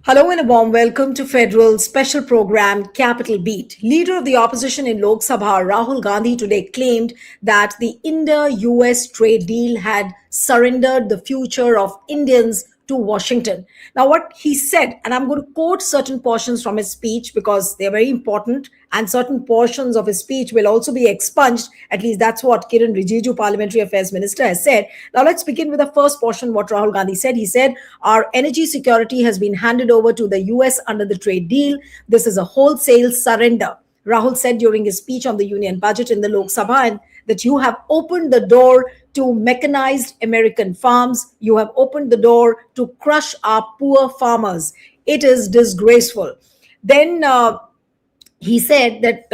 Hello and a warm welcome to Federal Special Program Capital Beat. Leader of the opposition in Lok Sabha, Rahul Gandhi, today claimed that the India-US trade deal had surrendered the future of Indians to Washington. Now, what he said, and I'm going to quote certain portions from his speech because they're very important, and certain portions of his speech will also be expunged. At least that's what Kiren Rijiju, Parliamentary Affairs Minister, has said. Now, let's begin with the first portion, what Rahul Gandhi said. He said, our energy security has been handed over to the US under the trade deal. This is a wholesale surrender. Rahul said during his speech on the union budget in the Lok Sabha and that you have opened the door to mechanized American farms. You have opened the door to crush our poor farmers. It is disgraceful. Then he said that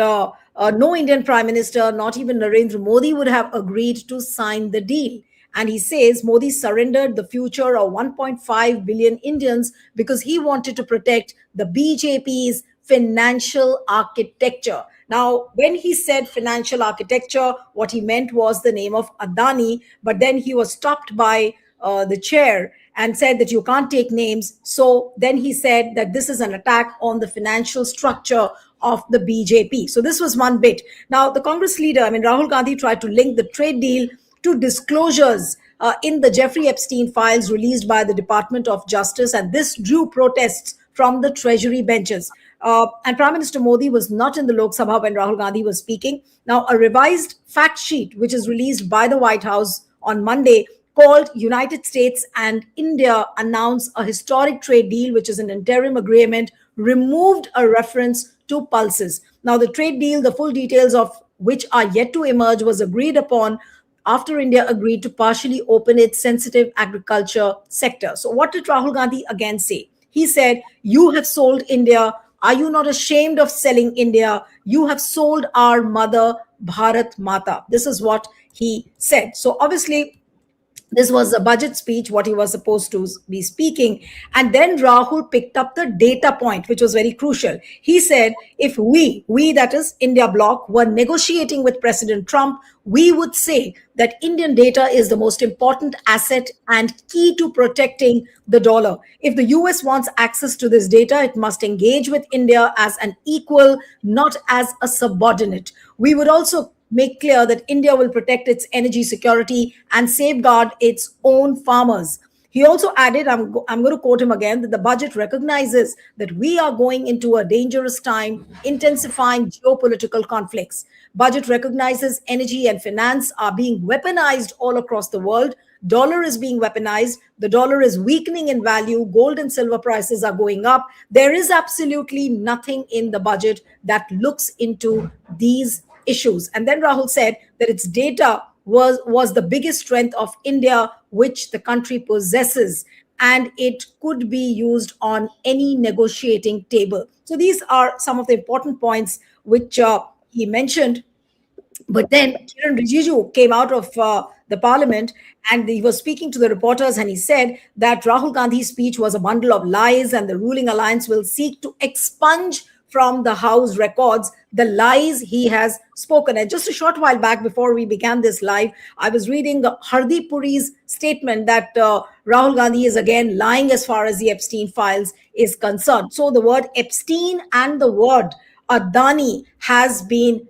no Indian Prime Minister, not even Narendra Modi, would have agreed to sign the deal. And he says Modi surrendered the future of 1.5 billion Indians because he wanted to protect the BJP's financial architecture. Now, when he said financial architecture, what he meant was the name of Adani, but then he was stopped by the chair and said that you can't take names. So then he said that this is an attack on the financial structure of the BJP. So this was one bit. Now, the Congress leader, Rahul Gandhi, tried to link the trade deal to disclosures in the Jeffrey Epstein files released by the Department of Justice, and this drew protests from the Treasury benches. And Prime Minister Modi was not in the Lok Sabha when Rahul Gandhi was speaking. Now, a revised fact sheet, which is released by the White House on Monday, called United States and India announce a historic trade deal, which is an interim agreement, removed a reference to pulses. Now, the trade deal, the full details of which are yet to emerge, was agreed upon after India agreed to partially open its sensitive agriculture sector. So, what did Rahul Gandhi again say? He said, you have sold India. Are you not ashamed of selling India? You have sold our mother, Bharat Mata. This is what he said. So, obviously, this was a budget speech, what he was supposed to be speaking. And then Rahul picked up the data point, which was very crucial. He said, if we, that is India bloc, were negotiating with President Trump, we would say that Indian data is the most important asset and key to protecting the dollar. If the US wants access to this data, it must engage with India as an equal, not as a subordinate. We would also make clear that India will protect its energy security and safeguard its own farmers. He also added, I'm going to quote him again, that the budget recognizes that we are going into a dangerous time, intensifying geopolitical conflicts. Budget recognizes energy and finance are being weaponized all across the world. Dollar is being weaponized. The dollar is weakening in value. Gold and silver prices are going up. There is absolutely nothing in the budget that looks into these issues. And then Rahul said that its data was the biggest strength of India, which the country possesses, and it could be used on any negotiating table. So these are some of the important points which he mentioned. But then Kiren Rijiju came out of the parliament and he was speaking to the reporters and he said that Rahul Gandhi's speech was a bundle of lies and the ruling alliance will seek to expunge from the House records the lies he has spoken. And just a short while back, before we began this live, I was reading Hardeep Puri's statement that Rahul Gandhi is again lying as far as the Epstein files is concerned. So the word Epstein and the word Adani has been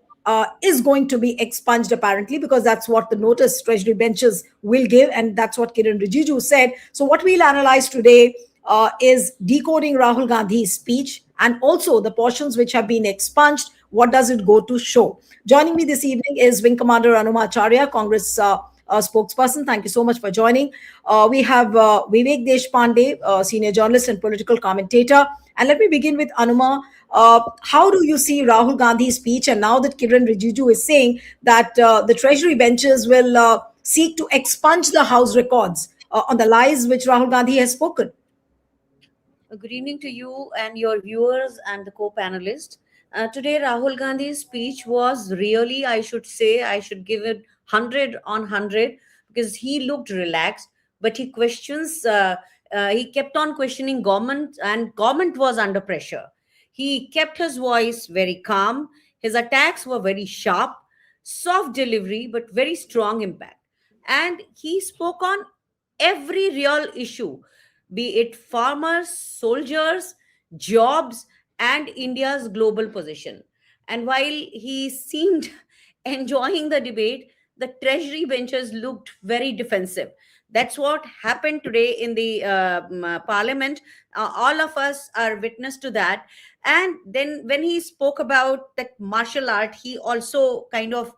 is going to be expunged apparently because that's what the notice Treasury benches will give, and that's what Kiren Rijiju said. So what we'll analyze today is decoding Rahul Gandhi's speech and also the portions which have been expunged. What does it go to show? Joining me this evening is Wing Commander Anuma Acharya, Congress spokesperson. Thank you so much for joining. We have Vivek Deshpande, senior journalist and political commentator. And let me begin with Anuma. How do you see Rahul Gandhi's speech? And now that Kiren Rijiju is saying that the Treasury benches will seek to expunge the House records on the lies which Rahul Gandhi has spoken. Good evening to you and your viewers and the co-panelists. Today, Rahul Gandhi's speech was really, I should say, I should give it 100 on 100 because he looked relaxed, but he kept on questioning government and government was under pressure. He kept his voice very calm. His attacks were very sharp, soft delivery, but very strong impact. And he spoke on every real issue. be it farmers, soldiers, jobs, and India's global position. And while he seemed enjoying the debate, the treasury benches looked very defensive. That's what happened today in the parliament. All of us are witness to that. And then when he spoke about that martial art, he also kind of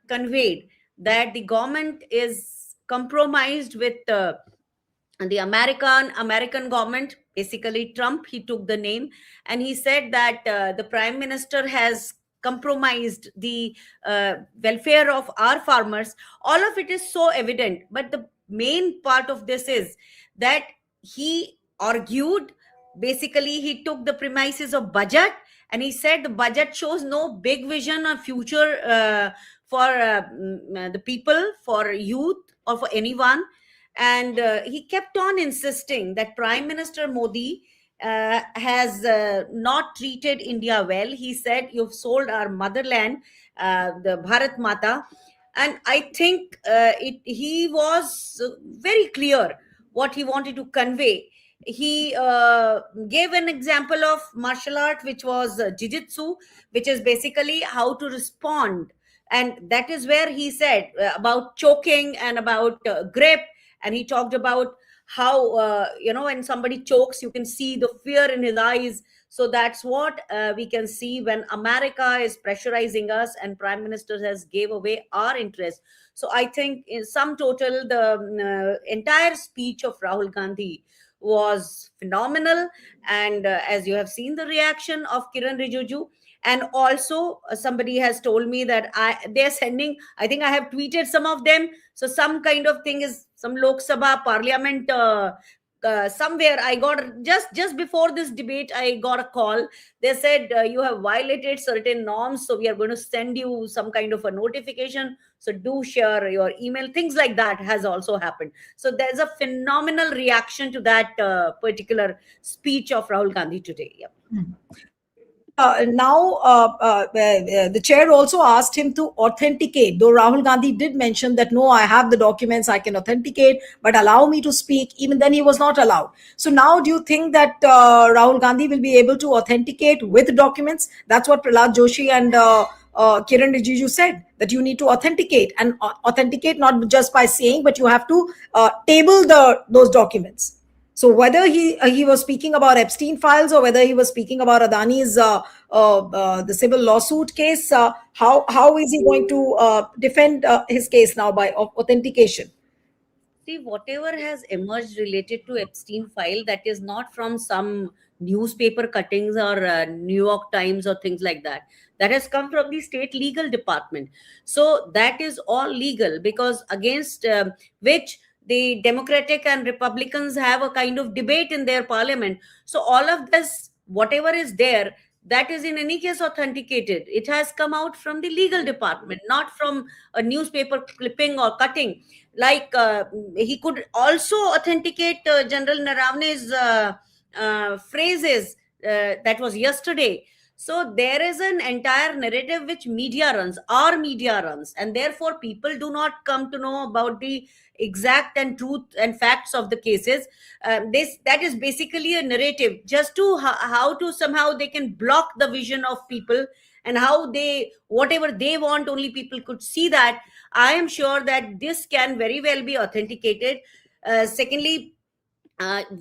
conveyed that the government is compromised with and the American government, basically Trump. He took the name, and he said that the prime minister has compromised the welfare of our farmers. All of it is so evident, but the main part of this is that he argued, basically he took the premises of budget, and he said the budget shows no big vision of future for the people, for youth, or for anyone. And he kept on insisting that Prime Minister Modi has not treated India well. He said, "You've sold our motherland, the Bharat Mata." And I think he was very clear what he wanted to convey. He gave an example of martial art, which was jiu-jitsu, which is basically how to respond. And that is where he said about choking and about grip. And he talked about how when somebody chokes, you can see the fear in his eyes. So that's what we can see when America is pressurizing us and prime minister has gave away our interest. So I think in sum total, the entire speech of Rahul Gandhi was phenomenal. And as you have seen the reaction of Kiren Rijiju, and also somebody has told me that they're sending, I think I have tweeted some of them. So some kind of thing is some Lok Sabha Parliament. Somewhere I got, just before this debate, I got a call. They said you have violated certain norms, so we are going to send you some kind of a notification. So do share your email. Things like that has also happened. So there's a phenomenal reaction to that particular speech of Rahul Gandhi today. Yep. Now, the chair also asked him to authenticate, though Rahul Gandhi did mention that, no, I have the documents, I can authenticate, but allow me to speak. Even then, he was not allowed. So now, do you think that Rahul Gandhi will be able to authenticate with documents? That's what Prahlad Joshi and Kiren Rijiju said, that you need to authenticate, and authenticate not just by saying, but you have to table those documents. So whether he was speaking about Epstein files, or whether he was speaking about Adani's the civil lawsuit case, how is he going to defend his case now by authentication? See, whatever has emerged related to Epstein file, that is not from some newspaper cuttings or New York Times or things like that. That has come from the state legal department. So that is all legal, because against which the Democratic and Republicans have a kind of debate in their parliament. So all of this, whatever is there, that is in any case authenticated. It has come out from the legal department, not from a newspaper clipping or cutting. Like he could also authenticate General Narawane's phrases that was yesterday. So there is an entire narrative which media runs, our media runs, and therefore people do not come to know about the exact and truth and facts of the cases. This that is basically a narrative, just to how to somehow they can block the vision of people, and how they, whatever they want, only people could see that. I am sure that this can very well be authenticated. Secondly,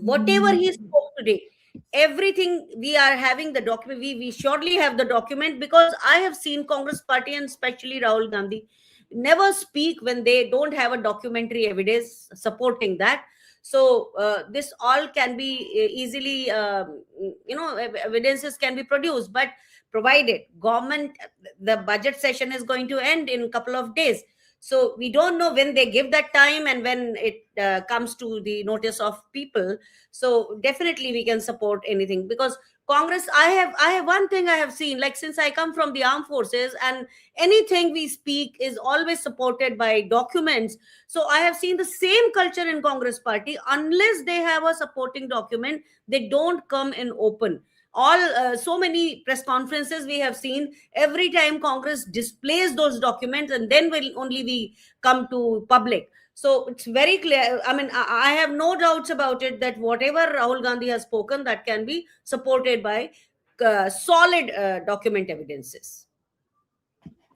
whatever he spoke today, everything, we are having the document. We surely have the document, because I have seen Congress party, and especially Rahul Gandhi, never speak when they don't have a documentary evidence supporting that. So this all can be easily evidences can be produced, but provided government, the budget session is going to end in a couple of days. So we don't know when they give that time, and when it comes to the notice of people. So definitely we can support anything, because Congress, I have one thing I have seen, like since I come from the armed forces, and anything we speak is always supported by documents. So I have seen the same culture in Congress party. Unless they have a supporting document, they don't come in open. All so many press conferences we have seen, every time Congress displays those documents, and then will only we come to public. So it's very clear. I mean, I have no doubts about it that whatever Rahul Gandhi has spoken, that can be supported by solid document evidences.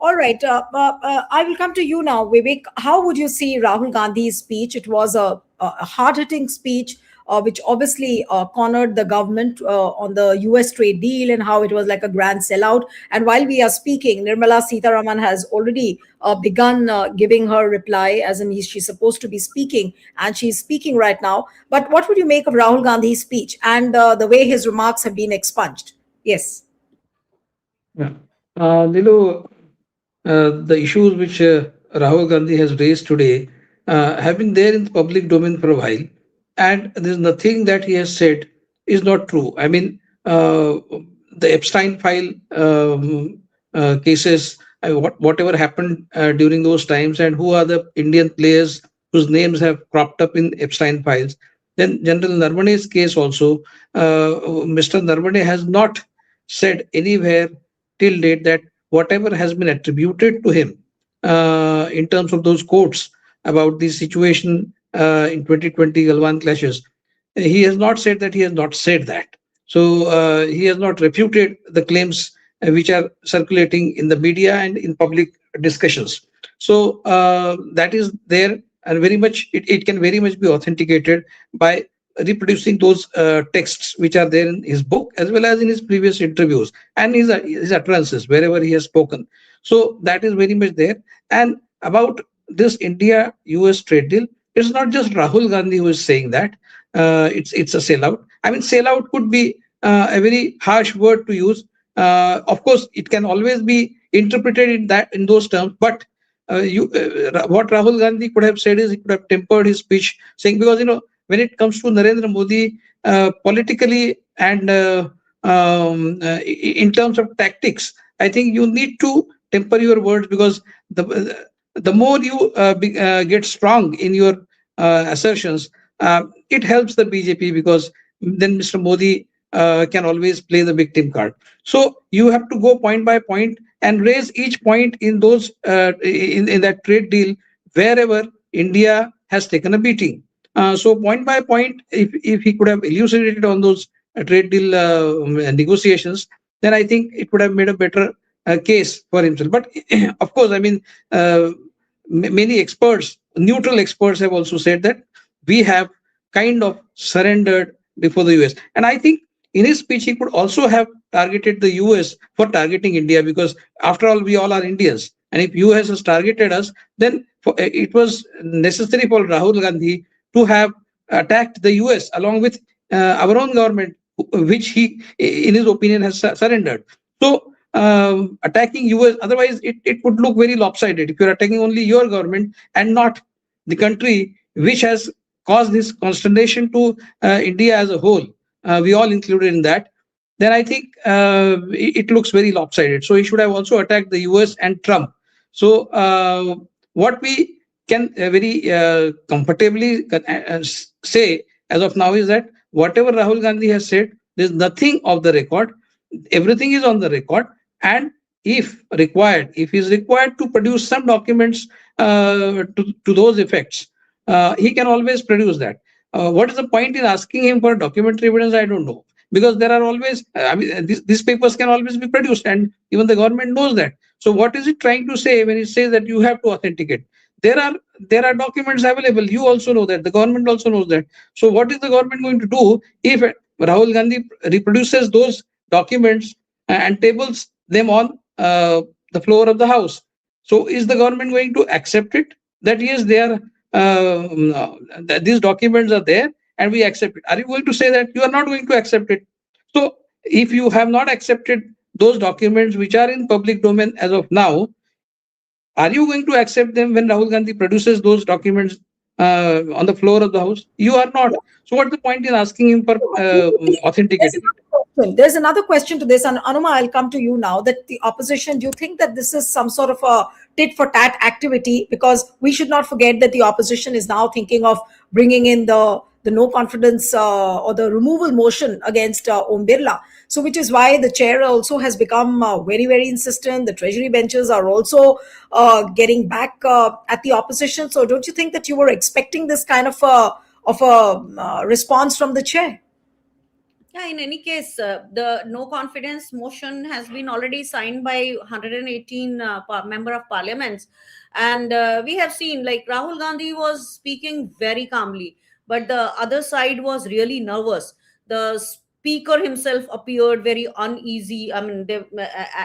All right. I will come to you now, Vivek. How would you see Rahul Gandhi's speech? It was a hard hitting speech, which obviously cornered the government on the US trade deal and how it was like a grand sellout. And while we are speaking, Nirmala Sitharaman has already begun giving her reply, as in she's supposed to be speaking, and she's speaking right now. But what would you make of Rahul Gandhi's speech and the way his remarks have been expunged? Yes. Yeah. Nilu, the issues which Rahul Gandhi has raised today have been there in the public domain for a while, and there's nothing that he has said is not true. I mean, the Epstein file cases, whatever happened during those times, and who are the Indian players whose names have cropped up in Epstein files. Then General Narvane's case also, Mr. Narvane has not said anywhere till date that whatever has been attributed to him in terms of those quotes about the situation in 2020 Galwan clashes, he has not said that he has not said that. So he has not refuted the claims which are circulating in the media and in public discussions. So that is there, and very much it can very much be authenticated by reproducing those texts which are there in his book as well as in his previous interviews and his utterances wherever he has spoken. So that is very much there. And about this India US trade deal, it's not just Rahul Gandhi who is saying that it's a sellout. I mean, sellout could be a very harsh word to use. Of course, it can always be interpreted in those terms, but what Rahul Gandhi could have said is he could have tempered his speech, saying, because when it comes to Narendra Modi, politically and in terms of tactics, I think you need to temper your words, because the more you get strong in your assertions, it helps the BJP, because then Mr. Modi can always play the victim card. So you have to go point by point and raise each point in those in that trade deal wherever India has taken a beating. So point by point, if he could have elucidated on those trade deal negotiations, then I think it would have made a better case for himself. But of course, I mean, many experts, neutral experts, have also said that we have kind of surrendered before the US. And I think in his speech, he could also have targeted the US for targeting India, because after all, we all are Indians. And if US has targeted us, then it was necessary for Rahul Gandhi to have attacked the US along with our own government, which he, in his opinion, has surrendered. So attacking US, otherwise it would look very lopsided if you're attacking only your government and not the country which has caused this consternation to India as a whole. We all included in that. Then I think it looks very lopsided. So he should have also attacked the US and Trump. So what we can very comfortably say as of now is that whatever Rahul Gandhi has said, there's nothing of the record. Everything is on the record. And if required, if he's required to produce some documents to those effects, he can always produce that. What is the point in asking him for documentary evidence? I don't know. Because there are always, I mean, these papers can always be produced, and even the government knows that. So what is it trying to say when it says that you have to authenticate? There are documents available. You also know that. The government also knows that. So what is the government going to do if Rahul Gandhi reproduces those documents and tables them on the floor of the House? So is the government going to accept it? That yes, they are these documents are there and we accept it. Are you going to say that you are not going to accept it? So if you have not accepted those documents which are in public domain as of now, are you going to accept them when Rahul Gandhi produces those documents on the floor of the House? You are not. So what's the point in asking him for authenticating it? There's another question to this, and Anuma, I'll come to you now. That the opposition, do you think that this is some sort of a tit for tat activity? Because we should not forget that the opposition is now thinking of bringing in the the no confidence or the removal motion against Om Birla. So, which is why the chair also has become very, very insistent. The treasury benches are also getting back at the opposition. So, don't you think that you were expecting this kind of a response from the chair? Yeah, in any case, the no confidence motion has been already signed by 118 member of parliaments. And we have seen like Rahul Gandhi was speaking very calmly, but the other side was really nervous. The speaker himself appeared very uneasy. I mean,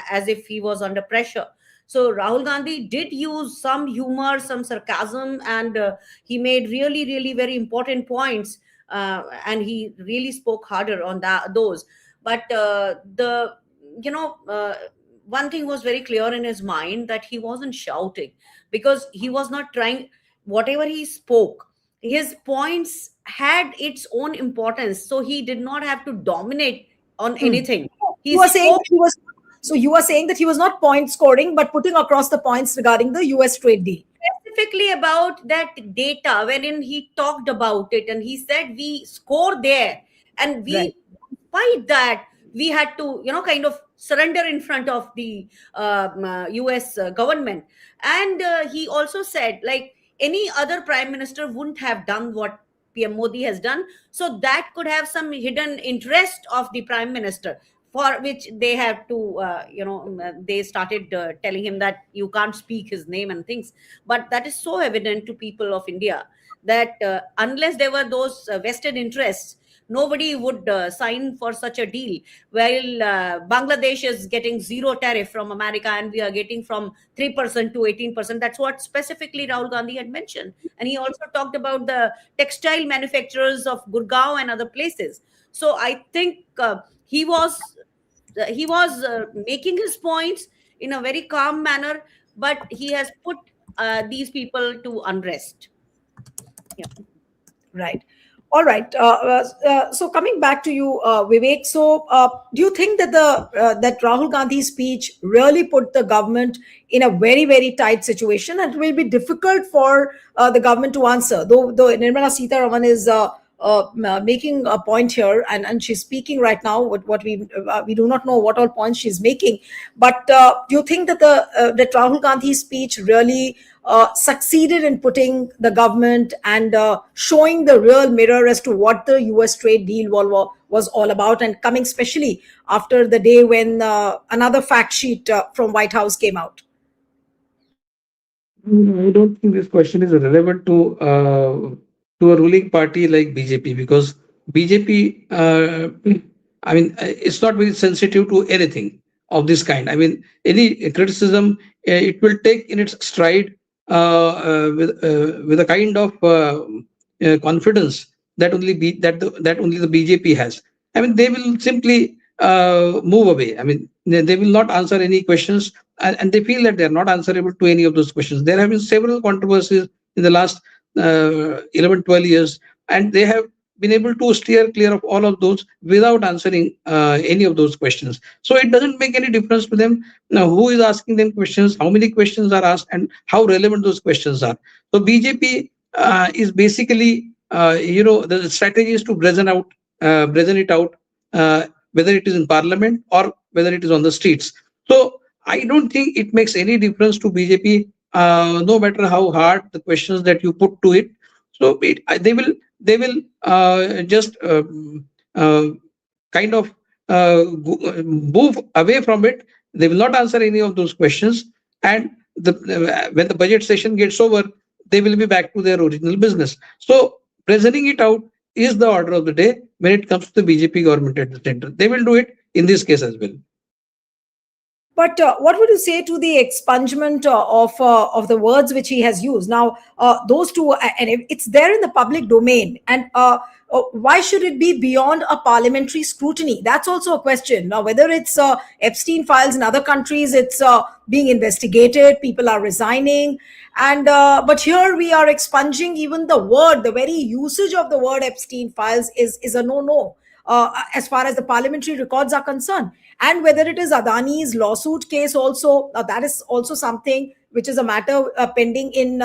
as if he was under pressure. So Rahul Gandhi did use some humor, some sarcasm, and he made really, really very important points, and he really spoke harder on those. But the you know one thing was very clear in his mind, that he wasn't shouting, because he was not trying. Whatever he spoke, his points had its own importance, so he did not have to dominate on Hmm. anything. He You are saying spoke that he was so you are saying that he was not point scoring, but putting across the points regarding the US trade deal. specifically about that data, wherein he talked about it and he said we score there, and Right. we, despite that, we had to kind of surrender in front of the US government. And he also said, like, any other prime minister wouldn't have done what PM Modi has done, so that could have some hidden interest of the prime minister, for which they have to they started telling him that you can't speak his name and things. But that is so evident to people of India, that unless there were those vested interests, nobody would sign for such a deal. While Bangladesh is getting zero tariff from America, and we are getting from 3% to 18%. That's what specifically Rahul Gandhi had mentioned. And he also talked about the textile manufacturers of Gurgaon and other places. So I think he was making his points in a very calm manner, but he has put these people to unrest. Yeah. Right. All right. So coming back to you, Vivek. So, do you think that that Rahul Gandhi's speech really put the government in a very, very tight situation, and it will be difficult for the government to answer? Though Nirmala Sitharaman is making a point here, and she's speaking right now. What we do not know what all points she's making, but do you think that that Rahul Gandhi's speech really succeeded in putting the government and showing the real mirror as to what the US trade deal was all about, and coming especially after the day when another fact sheet from White House came out? I don't think this question is relevant to a ruling party like BJP, because BJP, I mean, it's not very sensitive to anything of this kind. I mean, any criticism, it will take in its stride with a kind of confidence that that only the BJP has. I mean, they will simply move away. I mean, they will not answer any questions, and they feel that they are not answerable to any of those questions. There have been several controversies in the last 11, 12 years, and they have been able to steer clear of all of those without answering any of those questions. So it doesn't make any difference to them now who is asking them questions, how many questions are asked, and how relevant those questions are. So BJP is basically, the strategy is to brazen it out, whether it is in parliament or whether it is on the streets. So I don't think it makes any difference to BJP, no matter how hard the questions that you put to it. So they will just uh, kind of move away from it. They will not answer any of those questions, and when the budget session gets over, they will be back to their original business. So presenting it out is the order of the day when it comes to the BJP government at the center. They will do it in this case as well. But what would you say to the expungement of the words which he has used? Now, those two, and it's there in the public domain, and why should it be beyond a parliamentary scrutiny? That's also a question. Now, whether it's Epstein files in other countries, it's being investigated, people are resigning, and but here we are expunging even the word, the very usage of the word Epstein files is a no-no. As far as the parliamentary records are concerned, and whether it is Adani's lawsuit case also, that is also something which is a matter pending in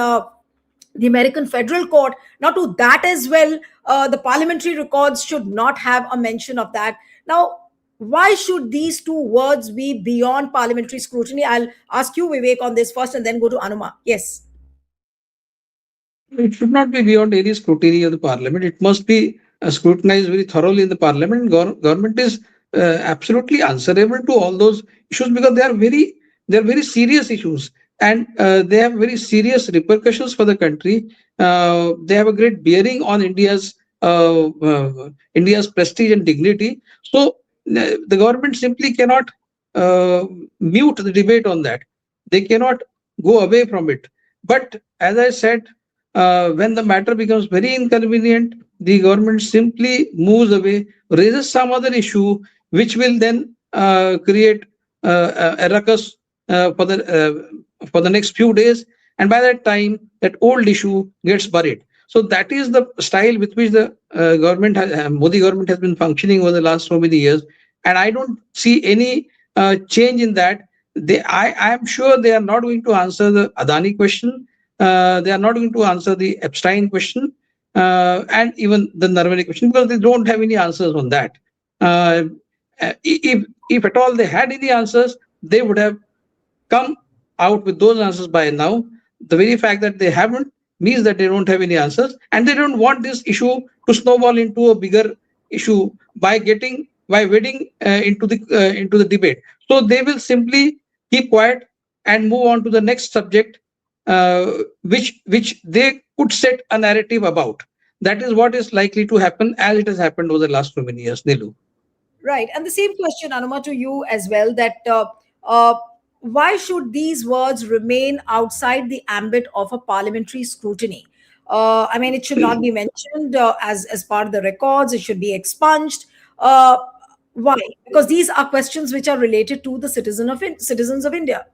the American Federal Court. Now, to that as well, the parliamentary records should not have a mention of that. Now, why should these two words be beyond parliamentary scrutiny? I'll ask you, Vivek, on this first and then go to Anuma. Yes. It should not be beyond any scrutiny of the parliament. It must be scrutinized very thoroughly in the parliament. Government is absolutely answerable to all those issues because they are very serious issues, and they have very serious repercussions for the country. They have a great bearing on India's prestige and dignity. So the government simply cannot uh, mute the debate on that. They cannot go away from it. But as I said, when the matter becomes very inconvenient, the government simply moves away, raises some other issue, which will then create a ruckus for the next few days, and by that time, that old issue gets buried. So that is the style with which the Modi government has been functioning over the last so many years, and I don't see any change in that. I am sure they are not going to answer the Adani question. They are not going to answer the Epstein question and even the Narvani question because they don't have any answers on that. Uh, if at all they had any answers, they would have come out with those answers by now. The very fact that they haven't means that they don't have any answers, and they don't want this issue to snowball into a bigger issue by wading into the debate. So they will simply keep quiet and move on to the next subject, which they could set a narrative about. That is what is likely to happen, as it has happened over the last so many years, Nilu. Right. And the same question, Anuma, to you as well, that uh, why should these words remain outside the ambit of a parliamentary scrutiny? I mean, it should not be mentioned as part of the records. It should be expunged. Uh, why? Because these are questions which are related to the citizens of India.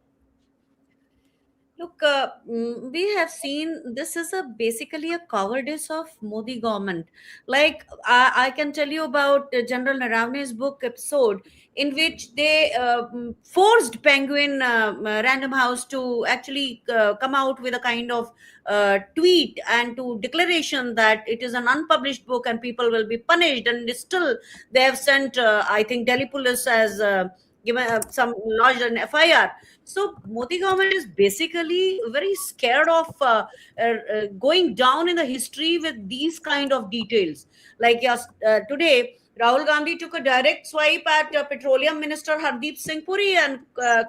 Look, we have seen this is a basically a cowardice of Modi government. Like I can tell you about General Narawane's book episode in which they forced Penguin Random House to actually come out with a kind of tweet and to declaration that it is an unpublished book and people will be punished. And still, they have sent, I think, Delhi police as given some lodged an FIR. So Modi government is basically very scared of going down in the history with these kind of details. Like yes, today Rahul Gandhi took a direct swipe at Petroleum Minister Hardeep Singh Puri and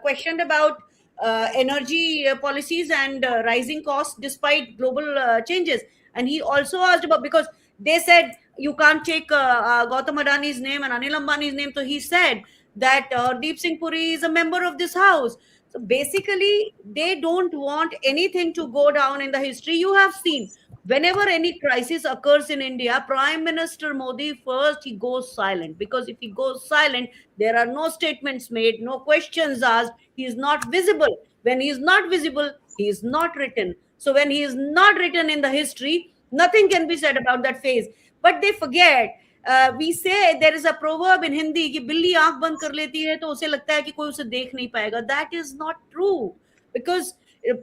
questioned about energy policies and rising costs despite global changes. And he also asked about because they said you can't take Gautam Adani's name and Anil Ambani's name. So he said that Deep Singh Puri is a member of this house. So basically, they don't want anything to go down in the history. You have seen whenever any crisis occurs in India, Prime Minister Modi first he goes silent because if he goes silent, there are no statements made, no questions asked. He is not visible. When he is not visible, he is not written. So when he is not written in the history, nothing can be said about that phase. But they forget we say there is a proverb in Hindi कि बिल्ली आंख बंद कर लेती है तो उसे लगता है कि कोई उसे देख नहीं पाएगा that is not true because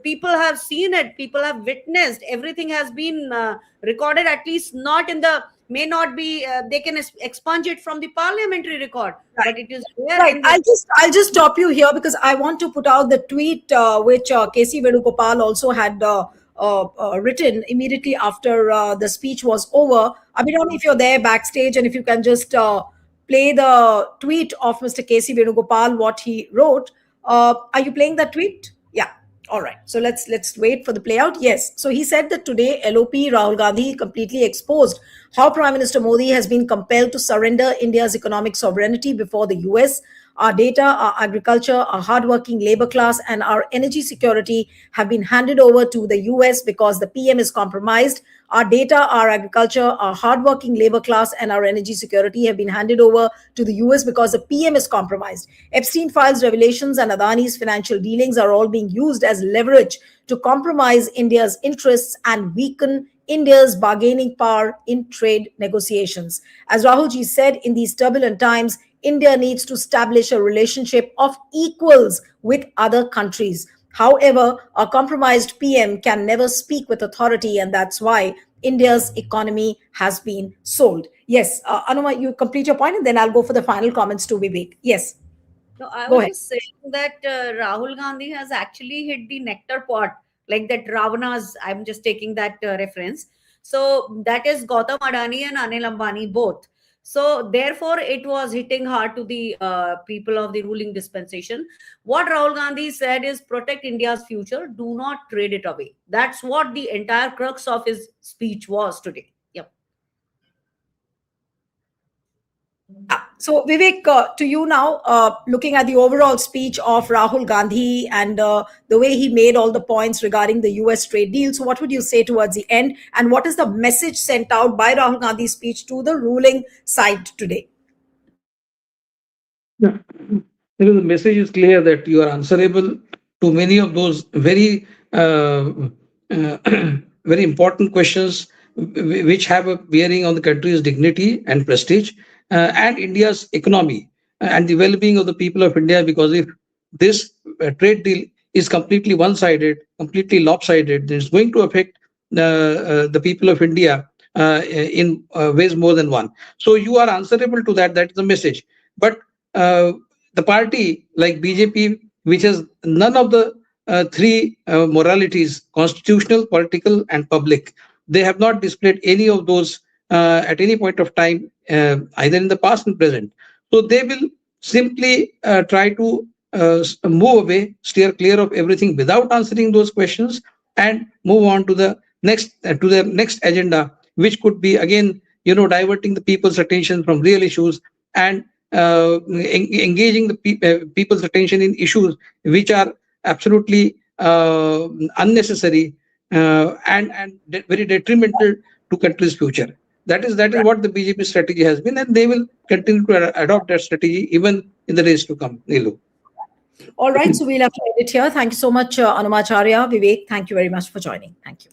people have seen it, people have witnessed, everything has been recorded, at least not in the may not be they can expunge it from the parliamentary record, Right. but it is there Right. in the I'll just stop you here because I want to put out the tweet which KC Venugopal also had written immediately after the speech was over. Abhiram, if you're there backstage and if you can just play the tweet of Mr. KC Venugopal, what he wrote. Are you playing that tweet? Yeah. All right. So let's wait for the play out. Yes. So he said that today LOP Rahul Gandhi completely exposed how Prime Minister Modi has been compelled to surrender India's economic sovereignty before the US. Our data, our agriculture, our hardworking labor class, and our energy security have been handed over to the US because the PM is compromised. Our data, our agriculture, our hardworking labor class, and our energy security have been handed over to the US because the PM is compromised. Epstein files revelations and Adani's financial dealings are all being used as leverage to compromise India's interests and weaken India's bargaining power in trade negotiations. As Rahulji said, in these turbulent times, India needs to establish a relationship of equals with other countries. However, a compromised PM can never speak with authority, and that's why India's economy has been sold. Yes, Anuma, you complete your point, and then I'll go for the final comments to Vivek. Yes, No, I go was ahead. just saying that Rahul Gandhi has actually hit the nectar pot, like that Ravana's. I'm just taking that reference. So that is Gautam Adani and Anil Ambani both. So therefore, it was hitting hard to the people of the ruling dispensation. What Rahul Gandhi said is protect India's future, do not trade it away. That's what the entire crux of his speech was today. Yep. So, Vivek, to you now, looking at the overall speech of Rahul Gandhi and the way he made all the points regarding the US trade deal, so what would you say towards the end? And what is the message sent out by Rahul Gandhi's speech to the ruling side today? Yeah. The message is clear that you are answerable to many of those very uh, very important questions which have a bearing on the country's dignity and prestige and India's economy and the well-being of the people of India. Because if this trade deal is completely one-sided, completely lopsided, it's going to affect the people of India in ways more than one. So you are answerable to that. That's the message. But uh, the party like BJP, which has none of the three moralities: constitutional, political, and public, they have not displayed any of those at any point of time, either in the past and present. So they will simply try to move away, steer clear of everything without answering those questions, and move on to the next agenda, which could be again, diverting the people's attention from real issues and engaging the people's attention in issues which are absolutely unnecessary and very detrimental to country's future. That is what the BJP strategy has been, and they will continue to adopt that strategy even in the days to come. Nilu. All right, so we'll have to end it here. Thank you so much, Anumacharya, Vivek. Thank you very much for joining. Thank you.